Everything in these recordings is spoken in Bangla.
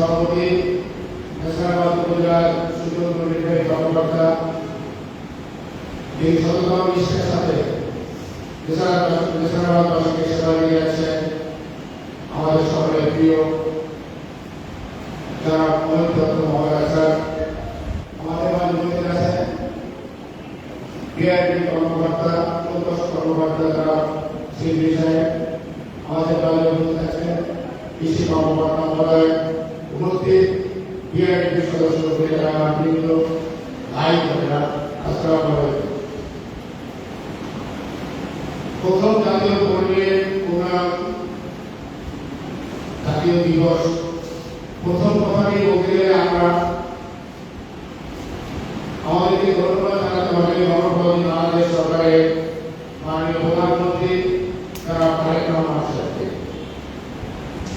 সভাপতি, নেশাবাদ উপজেলার সুযোগ্য নির্বাহী কর্মকর্তা, এই শততম নিষ্ঠার সাথে নেশাবাদবাসীকে সেবা দিয়ে যাচ্ছেন আমাদের সকলের প্রিয় যারা অনেক দত্ত মহারাজ স্যার, আমাদের মাঝে উপস্থিত আছেন বিআরপি কর্মকর্তা, প্রকল্প কর্মকর্তা যারা শিল্পী সাহেব, আমাদের দলে উপস্থিত আছেন কৃষি কর্মকর্তা মহোদয়, উপস্থিত বিআরপি সদস্য বৃন্দ, ভাই বোনেরা, আসসালামু আলাইকুম। প্রথম জাতীয় পরিবেশ প্রোগ্রাম জাতীয় দিবস, প্রথম কথাটি বলতে গেলে আমরা আমাদেরকে ধন্যবাদ জানাতে হবে গণপ্রজাতন্ত্রী বাংলাদেশ সরকারের মাননীয় প্রধানমন্ত্রী তারা তারেক রহমান সাহেবকে,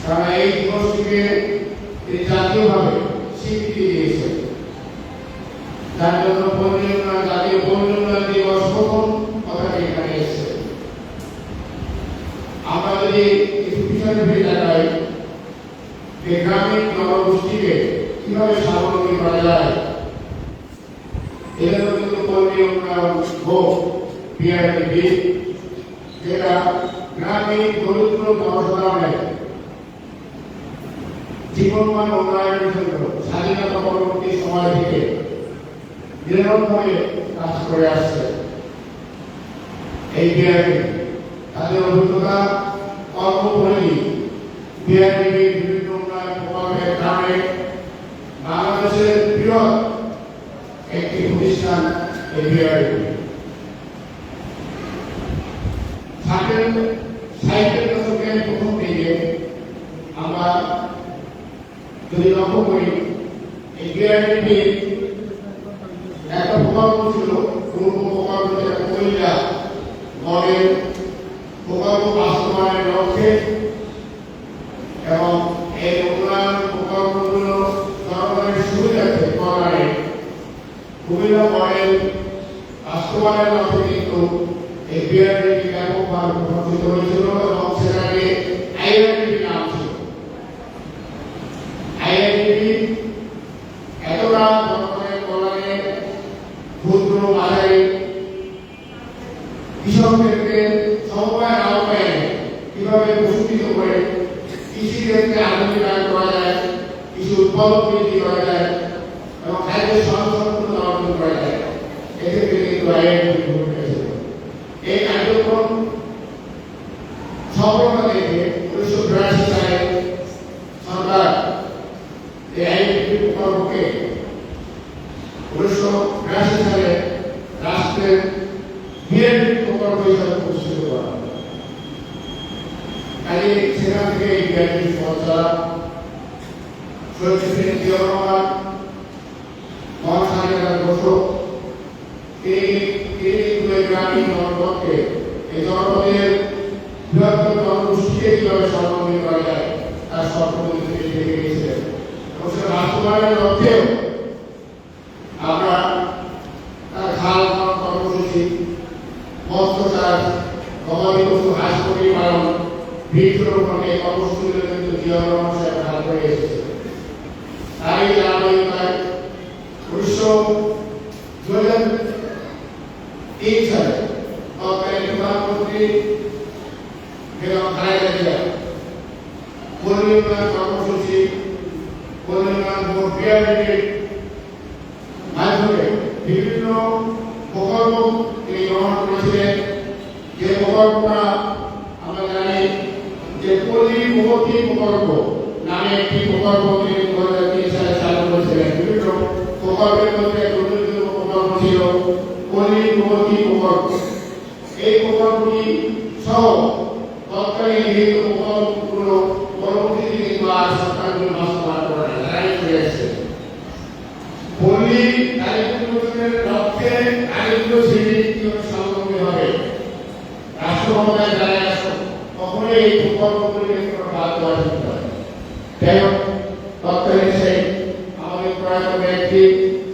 তারা এই দিবসটিকে জাতীয়ভাবে স্বীকৃতি দিয়েছে, যার জন্য জাতীয় পরিবেশ দিবস প্রথম কথাটি এখানে এসেছে। আমরা যদি একটু পিছনে ফিরে তাকাই যে গ্রামীণ জনগোষ্ঠীকে কিভাবে স্বাবলম্বী করা যায়, এটা কিন্তু কর্মী উন্নয়ন হোক বিআরডিপি, যেটা গ্রামীণ দরিদ্র জনসাধারণের জীবনমান উন্নয়নের জন্য স্বাধীনতা পরবর্তী সময় থেকে নিরন্তরে কাজ করে আসছে। এই বিআরডিপি তাদের অভিজ্ঞতা কর্মপরিধি বিআরডিপির বিভিন্ন উন্নয়ন প্রকল্পের কারণে বাংলাদেশের বৃহৎ একটি প্রতিষ্ঠান এই বিআরডিপি। ষাটের দশকের প্রথম দিকে আমরা যদি লক্ষ্য করি এই বিআরডিপির একটা প্রকল্প ছিল, পূর্ব প্রকল্প যেটা মহিলা মডেল প্রকল্প বাস্তবায়নের লক্ষ্যে, এবং এই উন্নয়ন প্রকল্পগুলো জনগণের সুবিধার্থে প্রদানে কুমিল্লা মডেল বাস্তবায়নের লক্ষ্যে কিন্তু এই বিআরডিপি ব্যাপকভাবে প্রতিষ্ঠিত হয়েছিল এবং সেখানে আইআরডিপি নাম ছিল। আইআরডিপি এতটা জনগণের কল্যাণে ক্ষুদ্র মাঝারি কৃষকদেরকে সমবায়ের আওতায় কিভাবে প্রশিক্ষিত করে কৃষিক্ষেত্রে আধুনিকায়ন করা যায়, কৃষি উৎপাদন বৃদ্ধি করা যায় এবং খাদ্যের স্বয়ংসম্পূর্ণতা অর্জন করা যায়, এক্ষেত্রে কিন্তু আইআরডিপি ভূমিকা ছিল। এই কার্যক্রম সফলতা দেখে 1982 সালে সরকার এই আইআরডিপি প্রকল্পকে 1982 সালে রাষ্ট্রের বিআরডিপি প্রকল্প হিসাবে প্রতিষ্ঠিত করা। কাজে সেখান থেকে এই বিআরডিপি সংস্থা শহীদ জিয়াউর রহমান মহান স্বাধীনতার ঘোষক, গ্রামীণ জনপদকে এই জনপদের বৃহত্তর জনগোষ্ঠীকে কিভাবে স্বাবলম্বী করা যায় তার স্বপ্ন দেখে গিয়েছিলেন এবং সেটা বাস্তবায়নের লক্ষ্যেও আমরা তার খাল কর্মসূচি, মৎস্য চাষ, গবাদি পশু, হাঁস মুরগি পালন, বৃক্ষরোপণ এই কর্মসূচিগুলো কিন্তু জিয়াউর রহমান সাহেব হাত করে এসেছে। তাই ধারাবাহিকতায় 2003 সালে তৎকালীন প্রধানমন্ত্রী বেগম খালেদা জিয়া পল্লী উন্নয়ন কর্মসূচি, পল্লী উন্নয়ন বোর্ড বিআরডিপির মাধ্যমে বিভিন্ন প্রকল্প তিনি গ্রহণ করেছিলেন। যে প্রকল্পটা আমরা জানি যে পল্লী উন্নতি প্রকল্প নামে একটি প্রকল্প তিনি 2003 সালে চালু করেছিলেন। বিভিন্ন প্রকল্পের মধ্যে উল্লেখযোগ্য প্রকল্প ছিল পল্লী উন্নতি প্রকল্প। এই প্রকল্পটি সহ তৎকালীন গৃহীত প্রকল্পগুলো পরবর্তীতে কিন্তু আর সরকারগুলো বাস্তবায়ন করে এসেছে। পল্লী দারিদ্র্যের লক্ষ্যে দারিদ্র শ্রেণী কিভাবে স্বাবলম্বী হবে, রাষ্ট্র ক্ষমতায় যারা আসো কখনোই এই প্রকল্পগুলিকে কোনো বাদ দেওয়া যেতে পারে। যাই হোক, তৎকালীন সেই আমাদের প্রয়াত ব্যক্তি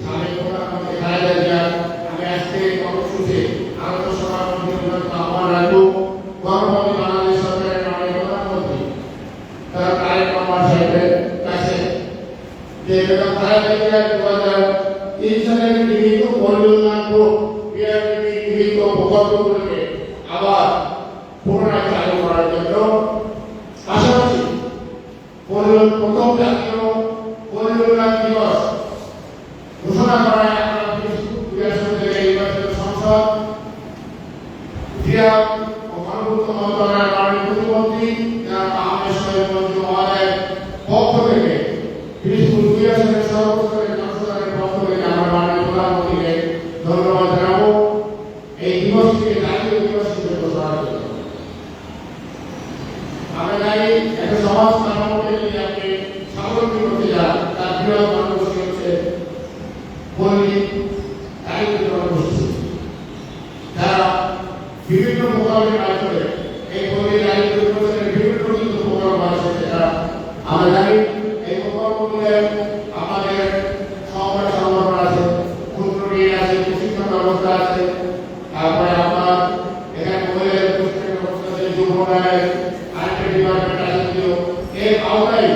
সাবেক প্রধানমন্ত্রী খালেদা জিয়া, আমি আজকে কর্মসূচি আলোচনা সভার মধ্যে আহ্বান রাখবো গণপ্রজাতন্ত্রী বাংলাদেশ সরকারের মাননীয় প্রধানমন্ত্রী তারা তারেক রহমান সাহেবের কাছে যে খালেদা জিয়া 2003 সালে গৃহীত পরিকল্পনা বিআরডিপি গৃহীত প্রকল্পগুলোকে আবার পুনরায় চালু করার জন্য পাশাপাশি প্রথম জাতীয় পরিকল্পনা দিবস ঘোষণা করা নির্বাচিত সংসদ ক্রীড়া ও গণপূর্ত মন্ত্রণালয়ের মাননীয় প্রতিমন্ত্রী আহমেদ শহীদ মঞ্জু মহোদয়ের পক্ষ থেকে পিসফুল ক্রিয়াশীলের সর্বস্তরের জনসাধারণের পক্ষ থেকে আমরা মাননীয় প্রধানমন্ত্রীকে ধন্যবাদ জানাবো এই দিবসটিকে জাতীয় দিবস হিসেবে ঘোষণার জন্য। আমরা জানি একটা সমাজ কাঠামোকে যদি আপনি স্বাবলম্বী করতে যান তার বৃহৎ মানবশী হচ্ছে পল্লী দারিদ্র জনগোষ্ঠী যারা বিভিন্ন প্রকল্পের মাধ্যমে এই পল্লী দারিদ্র বিমোচনের বিভিন্ন কিন্তু প্রকল্প আছে যেটা আমরা জানি এই প্রকল্পগুলো আমাদের সরকার সরবরাহ আছে, ক্ষুদ্র ঋণ আছে, প্রশিক্ষণ ব্যবস্থা আছে, তারপরে আপনার এখানে মহিলাদের প্রশিক্ষণ ব্যবস্থা আছে, যুব উন্নয়নের আরেকটা ডিপার্টমেন্ট আছে যদিও এর আওতায়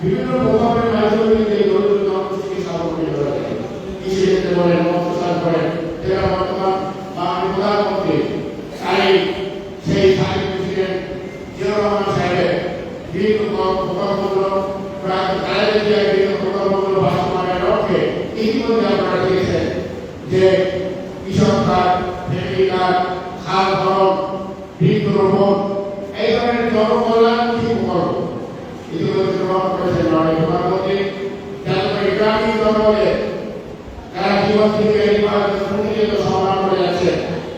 বিভিন্ন প্রকল্পের মাধ্যমে কিন্তু এই দরিদ্র জনগোষ্ঠীকে স্বাবলম্বী করা যায়। কৃষি ক্ষেত্রে বলেন, মৎস্য চাষ করেন, যেটা বর্তমান মাননীয় প্রধানমন্ত্রী সেই সাহিত্য প্রেসিডেন্ট জিয়াউর রহমান সাহেবের বিভিন্ন প্রকল্পগুলো প্রায় খালেদা জিয়ার বিভিন্ন প্রকল্পগুলো বাস্তবায়নের লক্ষ্যে ইতিমধ্যে আপনারা দেখেছেন যে কৃষক কার্ড, ফ্যামিলি কার্ড, খাল খনন, বৃক্ষরোপণ এই ধরনের জনকল্যাণমুখী প্রকল্প ইতিমধ্যে গ্রহণ করেছেন মাননীয় প্রধানমন্ত্রী, যাতে করে গ্রামীণ জনগণের যারা জীবন থেকে প্রতিনিয়ত সংগ্রাম করে যাচ্ছে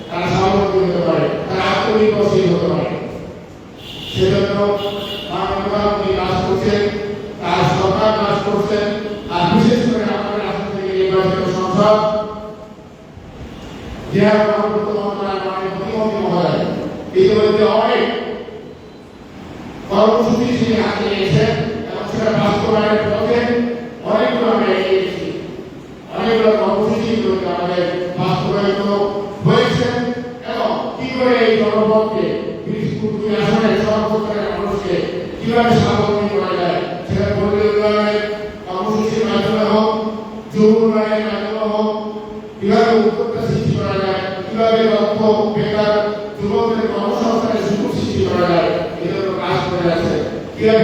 তারা স্বাবলম্বী হতে পারে, তারা আত্মনির্ভরশীল হতে পারে। সেজন্য মাননীয় প্রধানমন্ত্রী কাজ করছেন, তার সরকার কাজ করছেন, আর বিশেষ করে আমাদের আসন থেকে নির্বাচিত সংসদ ক্রীড়া ও গণপূর্ত মন্ত্রণালয়ের মাননীয় প্রতিমন্ত্রী মহোদয় ইতিমধ্যে অনেক কর্মসূচি তিনি হাতে নিয়েছেন এবং সেটা বাস্তবায়নের পথে অনেকগুলো আমরা এগিয়ে গেছি। অনেকগুলো কর্মসূচি আমাদের বাস্তবায়িত হয়েছে এবং কি করে এই জনপদকে আসনের সর্বস্তরের মানুষকে কিভাবে স্বাবলম্বী করা যায় সেটা পল্লী উন্নয়নের কর্মসূচির মাধ্যমে হোক, যুব উন্নয়নের মাধ্যমে হোক, কিভাবে উদ্যোক্তা সৃষ্টি করা যায়, কিভাবে দক্ষ বেকার যুবকদের কর্মসংস্থানের সুযোগ সৃষ্টি করা যায়, এই জন্য কাজ করে যাচ্ছে। কিভাবে